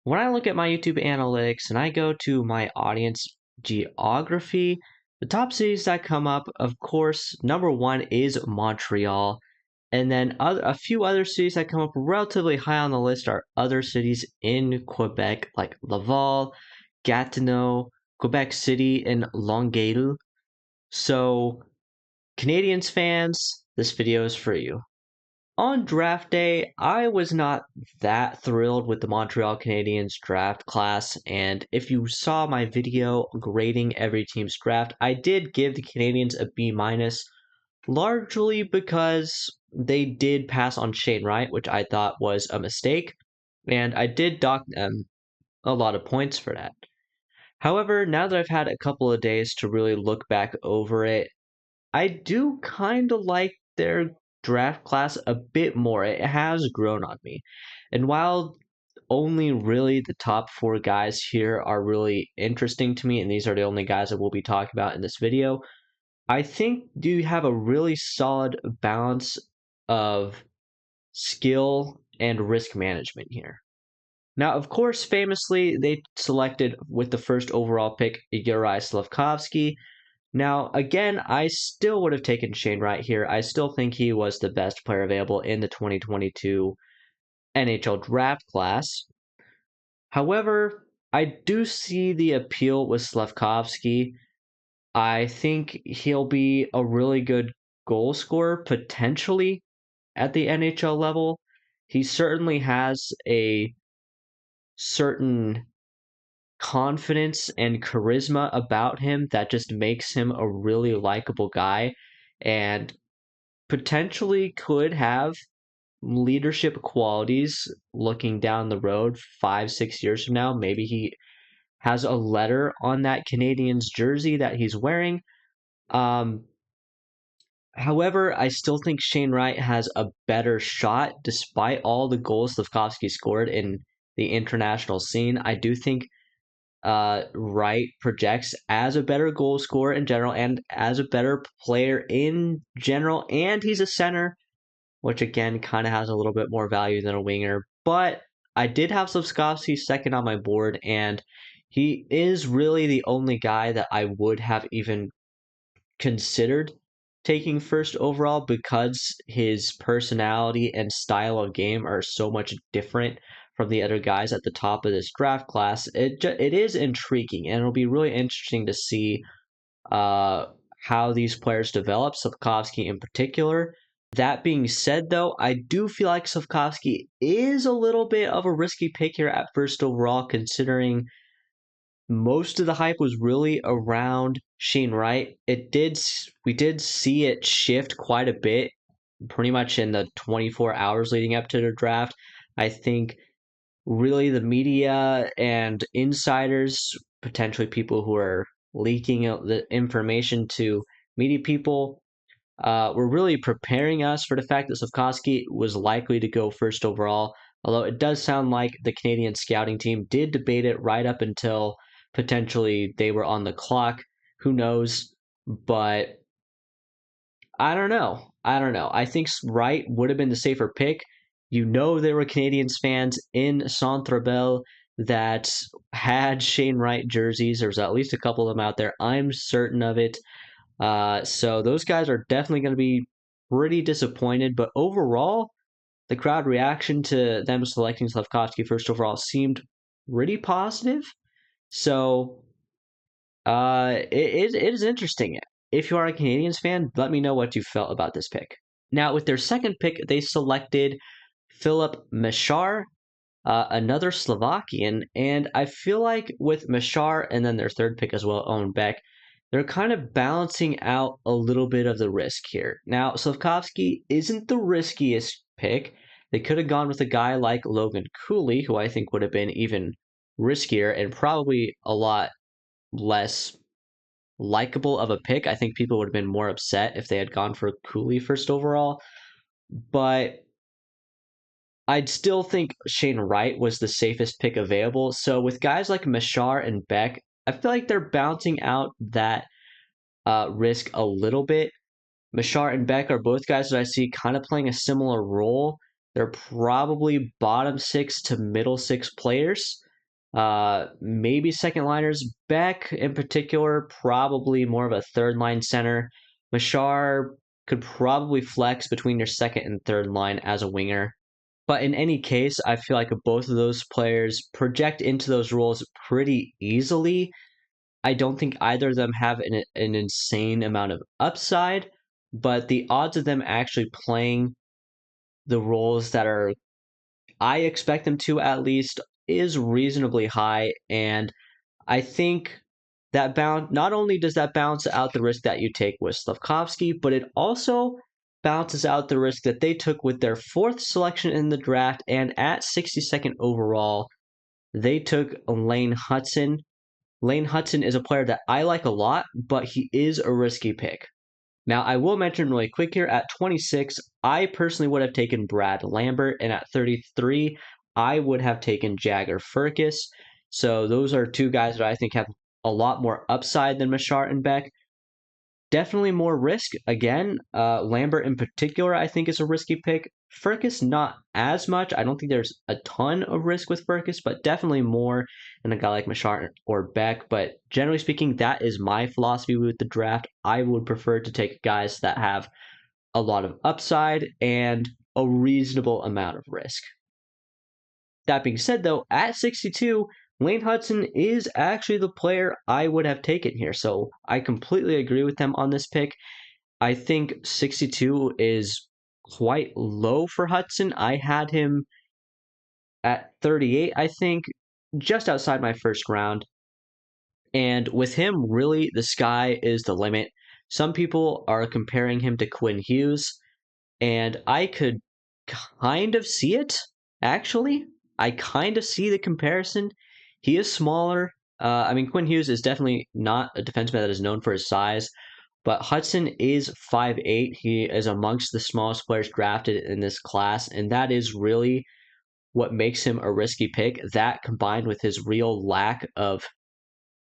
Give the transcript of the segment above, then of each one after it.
When I look at my YouTube analytics and I go to my audience geography, the top cities that come up, of course, number one is Montreal. And then a few other cities that come up relatively high on the list are other cities in Quebec, like Laval, Gatineau, Quebec City, and Longueuil. So, Canadiens fans, this video is for you. On draft day, I was not that thrilled with the Montreal Canadiens draft class, and if you saw my video grading every team's draft, I did give the Canadiens a B minus, largely because they did pass on Shane Wright, which I thought was a mistake, and I did dock them a lot of points for that. However, now that I've had a couple of days to really look back over it, I do kind of like their draft class a bit more. It has grown on me. And while only really the top four guys here are really interesting to me, and these are the only guys that we'll be talking about in this video, I think you have a really solid balance of skill and risk management here. Now, of course, famously, they selected with the first overall pick Yuri Slafkovsky. Now, again, I still would have taken Shane Wright here. I still think he was the best player available in the 2022 NHL draft class. However, I do see the appeal with Slavkovsky. I think he'll be a really good goal scorer potentially at the NHL level. He certainly has a certain confidence and charisma about him that just makes him a really likable guy and potentially could have leadership qualities looking down the road 5, 6 years from now. Maybe he has a letter on that Canadiens jersey that he's wearing. Um, However, I still think Shane Wright has a better shot despite all the goals Slavkovsky scored in the international scene. I do think Wright projects as a better goal scorer in general and as a better player in general, and he's a center, which again kind of has a little bit more value than a winger. But I did have Slavkovsky second on my board, and he is really the only guy that I would have even considered taking first overall because his personality and style of game are so much different from the other guys at the top of this draft class. It is intriguing, and it'll be really interesting to see uh, how these players develop, Slavkovsky in particular. That being said, though, I do feel like Slavkovsky is a little bit of a risky pick here at first overall, considering most of the hype was really around Shane Wright. We did see it shift quite a bit, pretty much in the 24 hours leading up to the draft. I think really the media and insiders, potentially people who are leaking out the information to media people, were really preparing us for the fact that Slavkovsky was likely to go first overall. Although it does sound like the Canadian scouting team did debate it right up until potentially they were on the clock. Who knows? But I don't know. I don't know. I think Wright would have been the safer pick. You know, there were Canadiens fans in Centre Bell that had Shane Wright jerseys. There's at least a couple of them out there. I'm certain of it. So those guys are definitely going to be pretty disappointed. But overall, the crowd reaction to them selecting Slavkovsky first overall seemed pretty positive. So it is interesting. If you are a Canadiens fan, let me know what you felt about this pick. Now, with their second pick, they selected Philip Mishar, another Slovakian, and I feel like with Mishar and then their third pick as well, Owen Beck, they're kind of balancing out a little bit of the risk here. Now, Slavkovsky isn't the riskiest pick. They could have gone with a guy like Logan Cooley, who I think would have been even riskier and probably a lot less likable of a pick. I think people would have been more upset if they had gone for Cooley first overall. But I'd still think Shane Wright was the safest pick available. So with guys like Mashar and Beck, I feel like they're balancing out that risk a little bit. Mashar and Beck are both guys that I see kind of playing a similar role. They're probably bottom six to middle six players. Maybe second liners. Beck, in particular, probably more of a third line center. Machar could probably flex between your second and third line as a winger. But in any case, I feel like both of those players project into those roles pretty easily. I don't think either of them have an insane amount of upside, but the odds of them actually playing the roles that are I expect them to at least is reasonably high. And I think that not only does that balance out the risk that you take with Slavkovsky, but it also balances out the risk that they took with their fourth selection in the draft. And at 62nd overall, they took Lane Hutson. Lane Hutson is a player that I like a lot, but he is a risky pick. Now, I will mention really quick here at 26, I personally would have taken Brad Lambert, and at 33, I would have taken Jagger Firkus. So those are two guys that I think have a lot more upside than Machar and Beck. Definitely more risk. Again, Lambert in particular, I think is a risky pick. Firkus, not as much. I don't think there's a ton of risk with Firkus, but definitely more than a guy like Machar or Beck. But generally speaking, that is my philosophy with the draft. I would prefer to take guys that have a lot of upside and a reasonable amount of risk. That being said, though, at 62, Lane Hutson is actually the player I would have taken here. So I completely agree with them on this pick. I think 62 is quite low for Hudson. I had him at 38, I think, just outside my first round. And with him, really, the sky is the limit. Some people are comparing him to Quinn Hughes, and I could kind of see it, actually. I kind of see the comparison. He is smaller. I mean, Quinn Hughes is definitely not a defenseman that is known for his size, but Hudson is 5'8". He is amongst the smallest players drafted in this class, and that is really what makes him a risky pick. That combined with his real lack of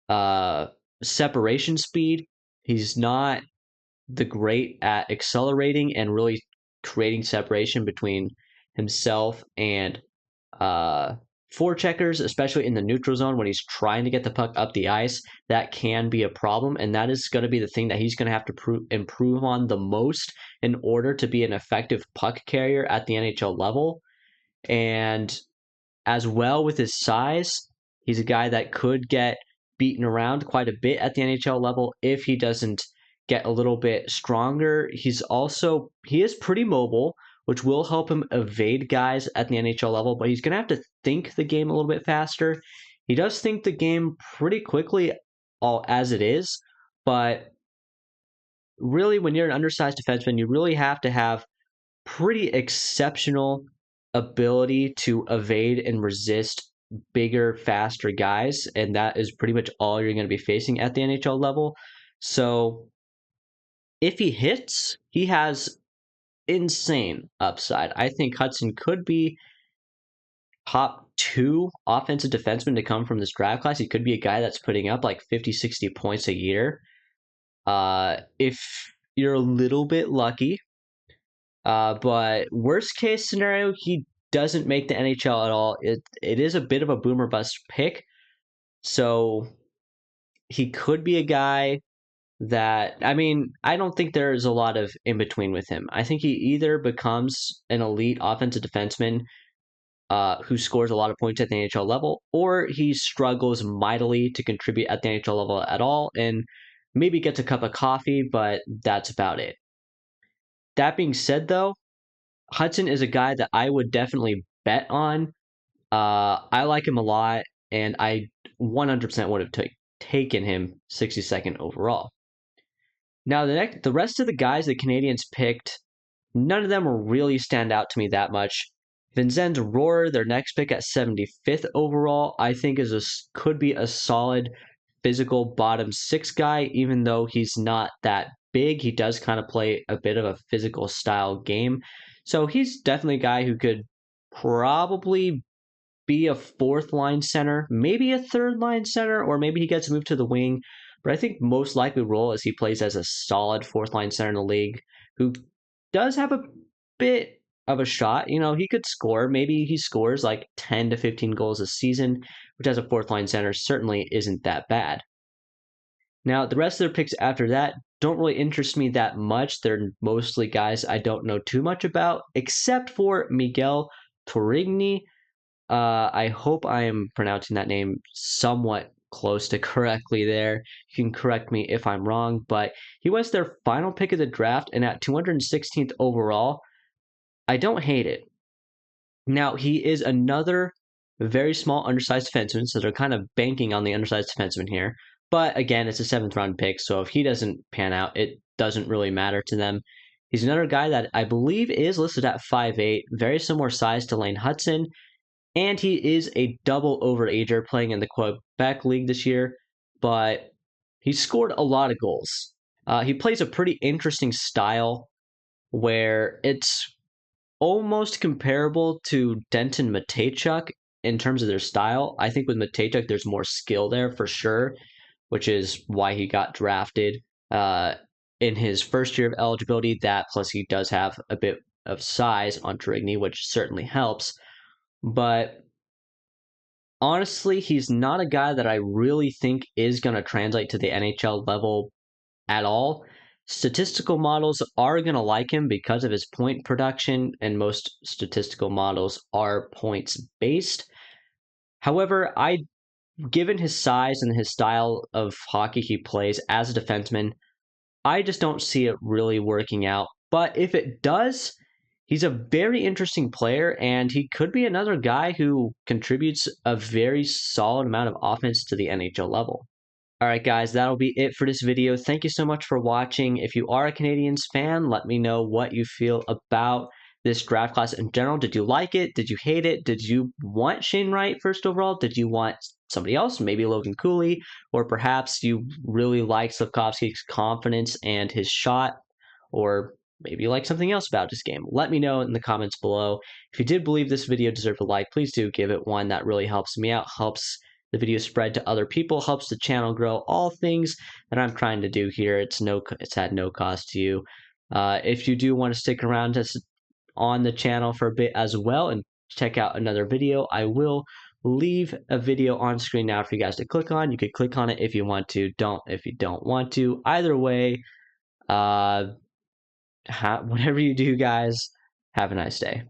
uh, separation speed, he's not the great at accelerating and really creating separation between himself and uh, forecheckers, especially in the neutral zone when he's trying to get the puck up the ice. That can be a problem, and that is going to be the thing that he's going to have to improve on the most in order to be an effective puck carrier at the NHL level. And as well with his size, he's a guy that could get beaten around quite a bit at the NHL level if he doesn't get a little bit stronger. He is pretty mobile, which will help him evade guys at the NHL level, but he's going to have to think the game a little bit faster. He does think the game pretty quickly all as it is, but really when you're an undersized defenseman, you really have to have pretty exceptional ability to evade and resist bigger, faster guys, and that is pretty much all you're going to be facing at the NHL level. So if he hits, he has insane upside. I think Hudson could be top two offensive defenseman to come from this draft class. He could be a guy that's putting up like 50, 60 points a year. If you're a little bit lucky, but worst case scenario, he doesn't make the NHL at all. It is a bit of a boomer bust pick, so he could be a guy that I don't think there is a lot of in between with him. I think he either becomes an elite offensive defenseman who scores a lot of points at the NHL level, or he struggles mightily to contribute at the NHL level at all, and maybe gets a cup of coffee, but that's about it. That being said, though, Hudson is a guy that I would definitely bet on. I like him a lot, and I 100% would have taken him 62nd overall. Now, the rest of the guys the Canadiens picked, none of them really stand out to me that much. Vincenz Rohrer, their next pick at 75th overall, I think could be a solid physical bottom six guy, even though he's not that big. He does kind of play a bit of a physical style game. So he's definitely a guy who could probably be a fourth line center, maybe a third line center, or maybe he gets moved to the wing. But I think most likely role is he plays as a solid fourth line center in the league who does have a bit of a shot. You know, he could score. Maybe he scores like 10 to 15 goals a season, which as a fourth line center certainly isn't that bad. Now, the rest of their picks after that don't really interest me that much. They're mostly guys I don't know too much about, except for Miguel Torigny. I hope I am pronouncing that name somewhat close to correctly there. You can correct me if I'm wrong, but he was their final pick of the draft, and at 216th overall, I don't hate it. Now, he is another very small, undersized defenseman, so they're kind of banking on the undersized defenseman here. But again, it's a seventh round pick, so if he doesn't pan out, it doesn't really matter to them. He's another guy that I believe is listed at 5'8", very similar size to Lane Hudson, and he is a double overager playing in the Quebec League this year, but he scored a lot of goals. He plays a pretty interesting style where it's almost comparable to Denton Mateychuk in terms of their style. I think with Mateychuk, there's more skill there for sure, which is why he got drafted in his first year of eligibility. That plus he does have a bit of size on Torigny, which certainly helps. But honestly, he's not a guy that I really think is going to translate to the NHL level at all. Statistical models are going to like him because of his point production, and most statistical models are points based. However, given his size and his style of hockey he plays as a defenseman, I just don't see it really working out. But if it does, he's a very interesting player, and he could be another guy who contributes a very solid amount of offense to the NHL level. All right, guys, that'll be it for this video. Thank you so much for watching. If you are a Canadiens fan, let me know what you feel about this draft class in general. Did you like it? Did you hate it? Did you want Shane Wright first overall? Did you want somebody else, maybe Logan Cooley? Or perhaps you really like Slafkovsky's confidence and his shot? Or maybe you like something else about this game? Let me know in the comments below. If you did believe this video deserved a like, please do give it one. That really helps me out, helps the video spread to other people, helps the channel grow. All things that I'm trying to do here. It's at no cost to you. If you do want to stick around on the channel for a bit as well and check out another video, I will leave a video on screen now for you guys to click on. You could click on it if you want to. Don't if you don't want to. Either way, whatever you do, guys, have a nice day.